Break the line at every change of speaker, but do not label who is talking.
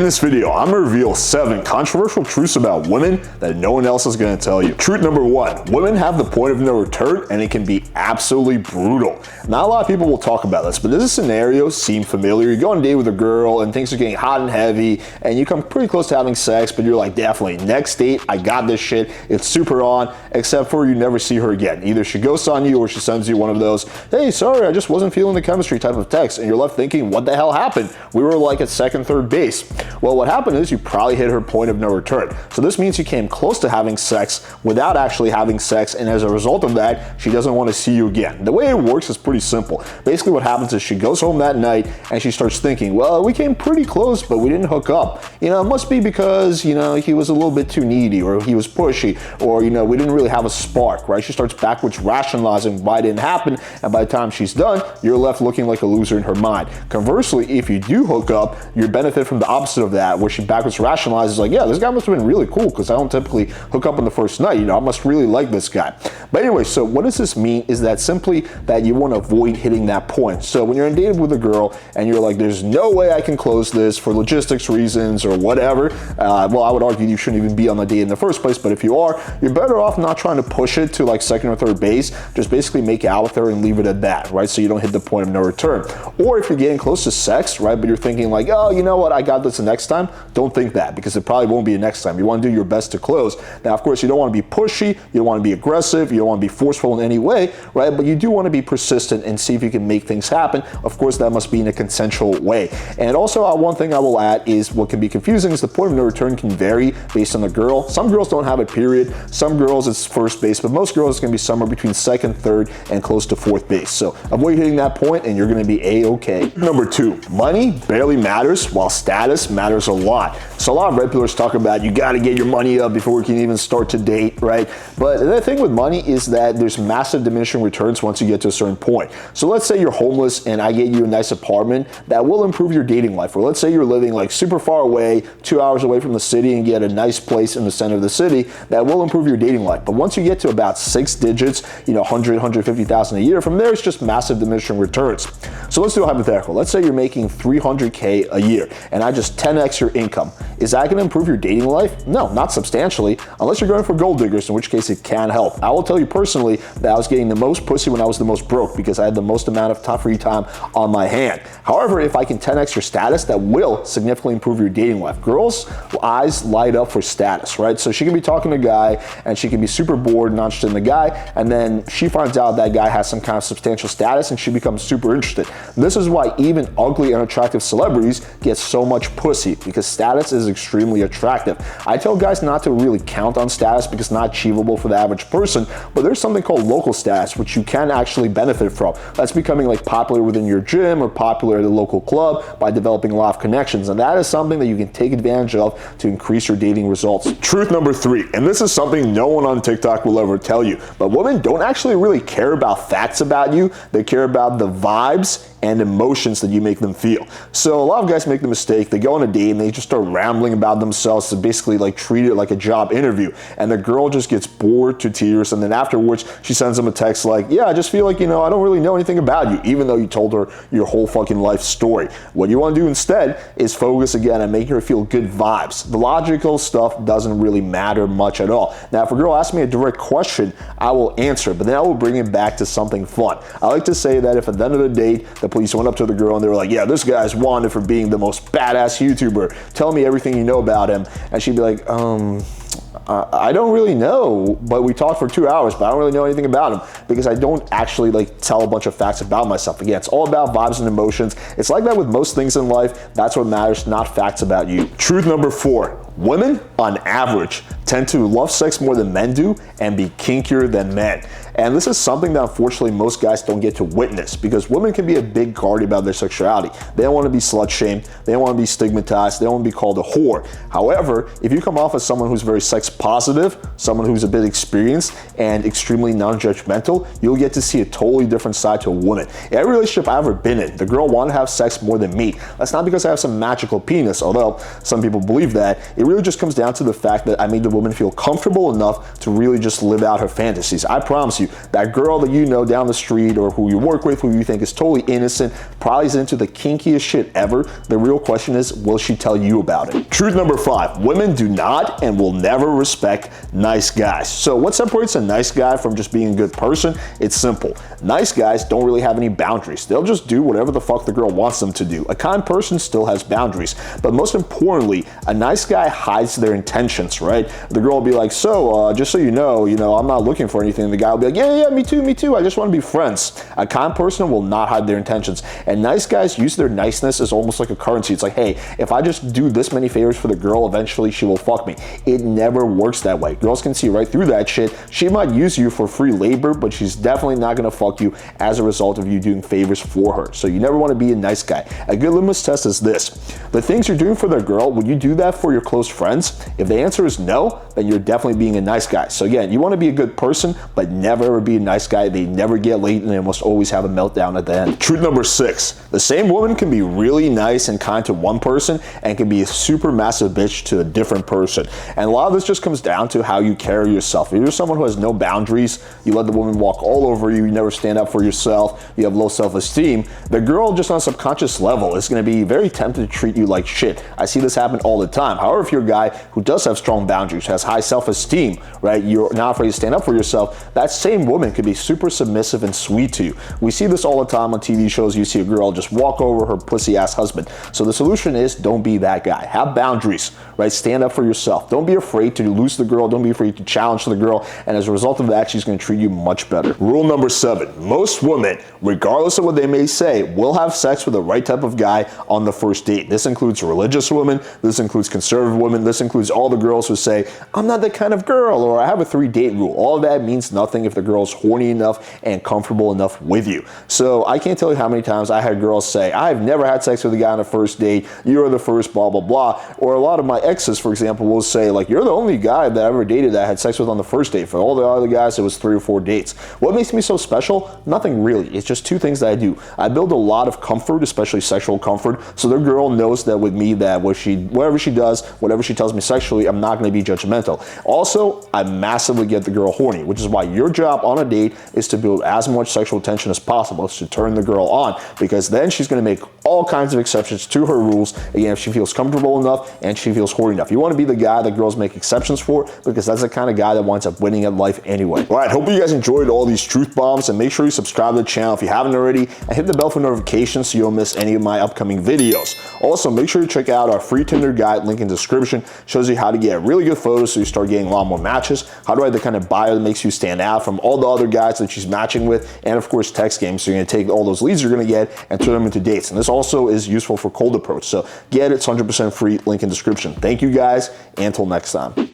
In this video, I'm gonna reveal 7 controversial truths about women that no one else is gonna tell you. Truth number 1, women have the point of no return and it can be absolutely brutal. Not a lot of people will talk about this, but does this scenario seem familiar? You go on a date with a girl and things are getting hot and heavy and you come pretty close to having sex, but you're like, definitely, next date, I got this shit, it's super on, except for you never see her again. Either she ghosts on you or she sends you one of those, hey, sorry, I just wasn't feeling the chemistry type of text, and you're left thinking, what the hell happened? We were like at second, third base. Well, what happened is you probably hit her point of no return. So this means you came close to having sex without actually having sex, and as a result of that, she doesn't want to see you again. The way it works is pretty simple. Basically what happens is she goes home that night and she starts thinking, well, we came pretty close, but we didn't hook up. You know, it must be because, you know, he was a little bit too needy, or he was pushy, or, you know, we didn't really have a spark, right? She starts backwards rationalizing why it didn't happen, and by the time she's done, you're left looking like a loser in her mind. Conversely, if you do hook up, you benefit from the opposite of that, where she backwards rationalizes like, yeah, this guy must have been really cool because I don't typically hook up on the first night. You know, I must really like this guy. But anyway, so what does this mean is that simply that you want to avoid hitting that point. So when you're in date with a girl and you're like, there's no way I can close this for logistics reasons or whatever, well, I would argue you shouldn't even be on the date in the first place, but if you are, you're better off not trying to push it to like second or third base. Just basically make out with her and leave it at that, right? So you don't hit the point of no return. Or if you're getting close to sex, right, but you're thinking like, oh, you know what, I got this the next time, don't think that, because it probably won't be a next time. You want to do your best to close. Now, of course, you don't want to be pushy, you don't want to be aggressive, you don't want to be forceful in any way, right? But you do want to be persistent and see if you can make things happen. Of course, that must be in a consensual way. And also, one thing I will add is what can be confusing is the point of no return can vary based on the girl. Some girls don't have a period. Some girls it's first base, but most girls it's going to be somewhere between second, third, and close to fourth base. So avoid hitting that point and you're going to be A-okay. Number 2, money barely matters while status matters a lot. So a lot of red pillars talk about you got to get your money up before we can even start to date, right? But the thing with money is that there's massive diminishing returns once you get to a certain point. So let's say you're homeless and I get you a nice apartment that will improve your dating life. Or let's say you're living like super far away, 2 hours away from the city, and get a nice place in the center of the city that will improve your dating life. But once you get to about 6 digits, you know, 100, 150,000 a year, from there it's just massive diminishing returns. So let's do a hypothetical. Let's say you're making $300K a year and I just 10x your income. Is that going to improve your dating life? No, not substantially, unless you're going for gold diggers, in which case it can help. I will tell you personally that I was getting the most pussy when I was the most broke because I had the most amount of free time on my hand. However, if I can 10x your status, that will significantly improve your dating life. Girls' eyes light up for status, right? So she can be talking to a guy and she can be super bored, not interested in the guy, and then she finds out that guy has some kind of substantial status and she becomes super interested. This is why even ugly and attractive celebrities get so much pussy, because status is extremely attractive. I tell guys not to really count on status because it's not achievable for the average person, but there's something called local status which you can actually benefit from. That's becoming like popular within your gym or popular at a local club by developing a lot of connections, and that is something that you can take advantage of to increase your dating results. Truth number 3, and this is something no one on TikTok will ever tell you, but women don't actually really care about facts about you. They care about the vibes and emotions that you make them feel. So a lot of guys make the mistake, they go on a date and they just start rambling about themselves to basically like treat it like a job interview, and the girl just gets bored to tears, and then afterwards she sends them a text like, yeah, I just feel like, you know, I don't really know anything about you, even though you told her your whole fucking life story. What you want to do instead is focus again on making her feel good vibes. The logical stuff doesn't really matter much at all. Now, if a girl asks me a direct question, I will answer, but then I will bring it back to something fun. I like to say that if at the end of the date, the police went up to the girl and they were like, yeah, this guy's wanted for being the most badass YouTuber, tell me everything you know about him, and she'd be like, I don't really know, but we talked for 2 hours, but I don't really know anything about him because I don't actually like tell a bunch of facts about myself. Again, it's all about vibes and emotions. It's like that with most things in life. That's what matters, not facts about you. Truth number 4, women on average tend to love sex more than men do and be kinkier than men. And this is something that unfortunately most guys don't get to witness, because women can be a big guard about their sexuality. They don't want to be slut shamed, they don't want to be stigmatized, they don't want to be called a whore. However, if you come off as someone who's very sex positive, someone who's a bit experienced and extremely non-judgmental, you'll get to see a totally different side to a woman. In every relationship I've ever been in, the girl wanted to have sex more than me. That's not because I have some magical penis, although some people believe that. It really just comes down to the fact that I made the woman feel comfortable enough to really just live out her fantasies. I promise you, that girl that you know down the street or who you work with, who you think is totally innocent, probably is into the kinkiest shit ever. The real question is, will she tell you about it? Truth number 5, women do not and will never respect nice guys. So what separates a nice guy from just being a good person? It's simple. Nice guys don't really have any boundaries. They'll just do whatever the fuck the girl wants them to do. A kind person still has boundaries, but most importantly, a nice guy hides their intentions, right? The girl will be like, so just so you know, I'm not looking for anything. The guy will be like, yeah, me too, I just want to be friends. A kind person will not hide their intentions, and nice guys use their niceness as almost like a currency. It's like, hey, if I just do this many favors for the girl, eventually she will fuck me. It never works that way. Girls can see right through that shit. She might use you for free labor, but she's definitely not gonna fuck you as a result of you doing favors for her. So you never want to be a nice guy. A good litmus test is this: the things you're doing for the girl, would you do that for your close friends? If the answer is no, then you're definitely being a nice guy. So again, you want to be a good person, but never ever be a nice guy. They never get late and they must always have a meltdown at the end. Truth number 6, the same woman can be really nice and kind to one person and can be a super massive bitch to a different person. And a lot of this just comes down to how you carry yourself. If you're someone who has no boundaries, you let the woman walk all over you, you never stand up for yourself, you have low self-esteem, the girl just on a subconscious level is going to be very tempted to treat you like shit. I see this happen all the time. However, if you're a guy who does have strong boundaries, has high self-esteem, right, you're not afraid to stand up for yourself, that same woman could be super submissive and sweet to you. We see this all the time on TV shows. You see a girl just walk over her pussy ass husband. So the solution is, don't be that guy. Have boundaries, right? Stand up for yourself. Don't be afraid to lose the girl. Don't be afraid to challenge the girl. And as a result of that, she's going to treat you much better. Rule number 7, most women, regardless of what they may say, will have sex with the right type of guy on the first date. This includes religious women. This includes conservative women. This includes all the girls who say, I'm not that kind of girl, or I have a 3-date rule. All of that means nothing if the girl's horny enough and comfortable enough with you. So I can't tell you how many times I had girls say, I've never had sex with a guy on a first date. You're the first, blah, blah, blah. Or a lot of my exes, for example, will say, like, you're the only guy that I ever dated that I had sex with on the first date. For all the other guys, it was 3 or 4 dates. What makes me so special? Nothing really. It's just 2 things that I do. I build a lot of comfort, especially sexual comfort, so the girl knows that with me, that whatever she does, whatever she tells me sexually, I'm not going to be judgmental. Also, I massively get the girl horny, which is why your job on a date is to build as much sexual tension as possible. It's to turn the girl on, because then she's going to make all kinds of exceptions to her rules. Again, if she feels comfortable enough and she feels horny enough. You want to be the guy that girls make exceptions for, because that's the kind of guy that winds up winning at life anyway. All right, hope you guys enjoyed all these truth bombs, and make sure you subscribe to the channel if you haven't already, and hit the bell for notifications so you don't miss any of my upcoming videos. Also, make sure you check out our free Tinder guide, link in the description. Shows you how to get really good photos so you start getting a lot more matches, how to write the kind of bio that makes you stand out from all the other guys that she's matching with, and of course text games, so you're going to take all those leads you're going to get and turn them into dates. And this also is useful for cold approach, so get it. It's 100% free, link in description. Thank you guys, and until next time.